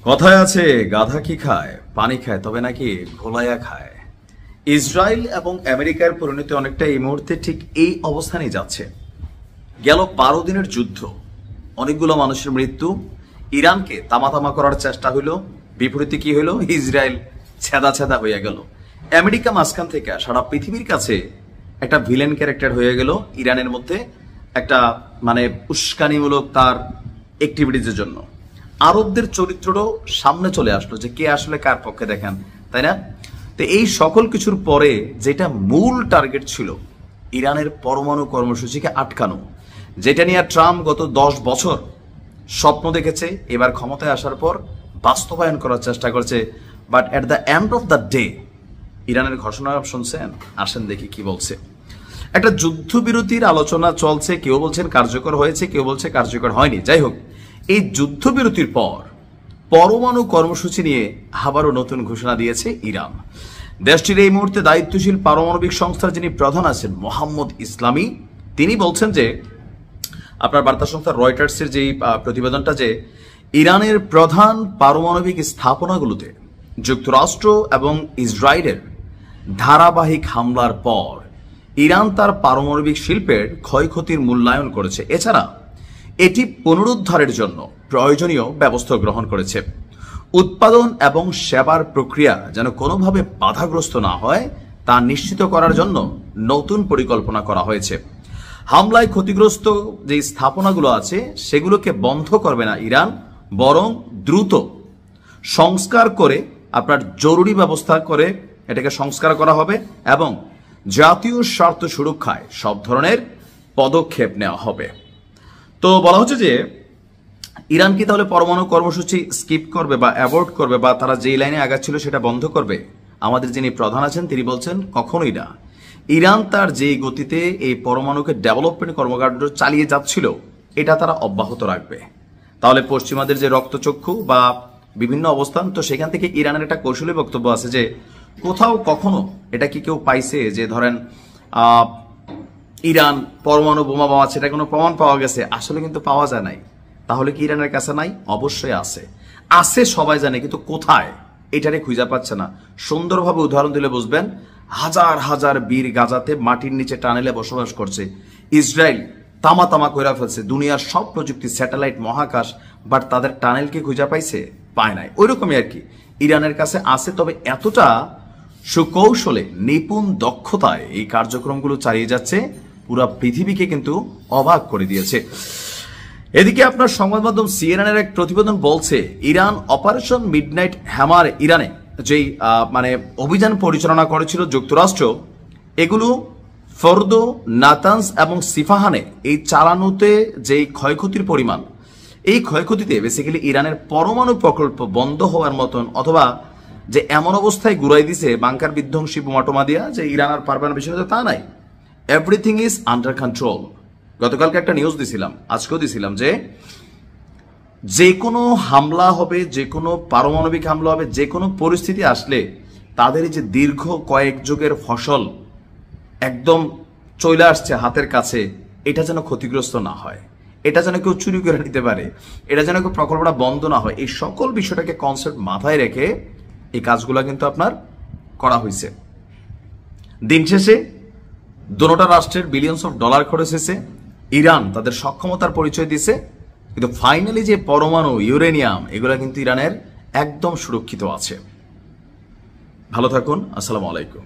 কথায় আছে গাধা কি খায় পানি খায় তবে নাকি ঘোলাইয়া খায়। ইসরায়েল এবং আমেরিকার পরিণতি অনেকটা এই মুহূর্তে ঠিক এই অবস্থানেই যাচ্ছে। গেল 12 দিনের যুদ্ধ, অনেকগুলো মানুষের মৃত্যু, ইরানকে তামাতামা করার চেষ্টা হইল, বিপরীতে কি হইল, ইসরায়েল ছেদা ছেদা হয়ে গেল। আমেরিকা মাঝখান থেকে সারা পৃথিবীর কাছে একটা ভিলেন ক্যারেক্টার হয়ে গেল ইরানের মধ্যে, একটা উস্কানিমূলক তার অ্যাক্টিভিটিজের জন্য। আরবদের চরিত্রটাও সামনে চলে আসলো যে কে আসলে কার পক্ষে দেখেন, তাই না? তো এই সকল কিছুর পরে যেটা মূল টার্গেট ছিল ইরানের পরমাণু কর্মসূচিকে আটকানো, যেটা নিয়ে ট্রাম্প গত 10 বছর স্বপ্ন দেখেছে, এবার ক্ষমতায় আসার পর বাস্তবায়ন করার চেষ্টা করছে। But at the end of the day ইরানের ঘোষণা শুনছেন, আসেন দেখি কি বলছে। একটা যুদ্ধবিরতির আলোচনা চলছে, কেউ বলছেন কার্যকর হয়েছে, কেউ বলছে কার্যকর হয়নি। যাই হোক, এই যুদ্ধবিরতির পর পরমাণু কর্মসূচি নিয়ে আবারও নতুন ঘোষণা দিয়েছে ইরান। দেশটির এই মুহূর্তে দায়িত্বশীল পারমাণবিক সংস্থার যিনি প্রধান আছেন মোহাম্মদ ইসলামী, তিনি বলছেন যে আপনার বার্তা সংস্থা রয়টার্সের যে প্রতিবেদনটা, যে ইরানের প্রধান পারমাণবিক স্থাপনাগুলোতে যুক্তরাষ্ট্র এবং ইসরায়েলের ধারাবাহিক হামলার পর ইরান তার পারমাণবিক শিল্পের ক্ষয়ক্ষতির মূল্যায়ন করেছে। এছাড়া এটি পুনরুদ্ধারের জন্য প্রয়োজনীয় ব্যবস্থা গ্রহণ করেছে। উৎপাদন এবং সেবার প্রক্রিয়া যেন কোনোভাবে বাধাগ্রস্ত না হয় তা নিশ্চিত করার জন্য নতুন পরিকল্পনা করা হয়েছে। হামলায় ক্ষতিগ্রস্ত যে স্থাপনাগুলো আছে সেগুলোকে বন্ধ করবে না ইরান, বরং দ্রুত সংস্কার করে আপনার জরুরি ব্যবস্থা করে এটাকে সংস্কার করা হবে এবং জাতীয় স্বার্থ সুরক্ষায় সব ধরনের পদক্ষেপ নেওয়া হবে। তো বলা হচ্ছে যে ইরান কি তাহলে পরমাণু কর্মসূচি স্কিপ করবে বা অ্যাভয়েড করবে বা তারা যেই লাইনে আগাচ্ছিল সেটা বন্ধ করবে? আমাদের যিনি প্রধান আছেন তিনি বলছেন কখনোই না। ইরান তার যেই গতিতে এই পরমাণুকে ডেভেলপমেন্ট কর্মকাণ্ড চালিয়ে যাচ্ছিল এটা তারা অব্যাহত রাখবে। তাহলে পশ্চিমাদের যে রক্তচক্ষু বা বিভিন্ন অবস্থান, তো সেখান থেকে ইরানের একটা কৌশলী বক্তব্য আছে যে কোথাও কখনো এটা কি কেউ পাইছে যে ধরেন ইরান পরমাণু বোমা বানাচ্ছে, এটা কোনো প্রমাণ পাওয়া গেছে? আসলে কিন্তু পাওয়া যায় নাই। তাহলে কি ইরানের কাছে নাই? অবশ্যই আছে, আছে সবাই জানে, কিন্তু কোথায় এটারে খুঁজে পাচ্ছে না। সুন্দরভাবে উদাহরণ দিলে বুঝবেন, হাজার হাজার বীর গাজাতে মাটির নিচে টানেলে বসবাস করছে। ইসরায়েল তামা তামা কইরা ফেলছে দুনিয়ার সব প্রযুক্তি, স্যাটেলাইট, মহাকাশ, বাট তাদের টানেলকে খুঁজে পাইছে? পায় নাই। ওই রকমই আর কি ইরানের কাছে আছে, তবে এতটা সুকৌশলে নিপুণ দক্ষতায় এই কার্যক্রমগুলো চালিয়ে যাচ্ছে, পুরো পৃথিবীকে কিন্তু অবাক করে দিয়েছে। এদিকে আপনার সংবাদ মাধ্যম সিএনএন এর এক প্রতিবেদন বলছে ইরান অপারেশন মিডনাইট হ্যামার ইরানে যেই অভিযান পরিচালনা করেছিল যুক্তরাষ্ট্র, এগুলো ফর্দো, নাতানস এবং সিফাহানে এই চালানোতে যেই ক্ষয়ক্ষতির পরিমাণ, এই ক্ষয়ক্ষতিতে বেসিক্যালি ইরানের পরমাণু প্রকল্প বন্ধ হওয়ার মতন, অথবা যে এমন অবস্থায় ঘুরাই দিছে বাংকার বিধ্বংসী বোমাটোমা দিয়া যে ইরান আর পারবে না বিষয় তা নাই। Everything is under control. গতকালকে একটা নিউজ দিছিলাম, আজকেও দিছিলাম, যে কোনো হামলা হবে, যে কোনো পারমাণবিক হামলা হবে, যে কোনো পরিস্থিতি আসলে তাদের যে দীর্ঘ কয়েক যুগের ফসল একদম চলে আসছে হাতের কাছে, এটা যেন ক্ষতিগ্রস্ত না হয়, এটা যেন কেউ চুরি করে নিতে পারে, এটা যেন কেউ প্রকল্পটা বন্ধ না হয়, এই সকল বিষয়টাকে কনসেপ্ট মাথায় রেখে এই কাজগুলো কিন্তু আপনার করা হয়েছে। দিন শেষে দুটো রাষ্ট্রের বিলিয়নস অফ ডলার খরচ হয়েছে, ইরান তাদের সক্ষমতার পরিচয় দিছে, কিন্তু ফাইনালি যে পরমাণু, ইউরেনিয়াম, এগুলা কিন্তু ইরানের একদম সুরক্ষিত আছে। ভালো থাকুন, আসসালামু আলাইকুম।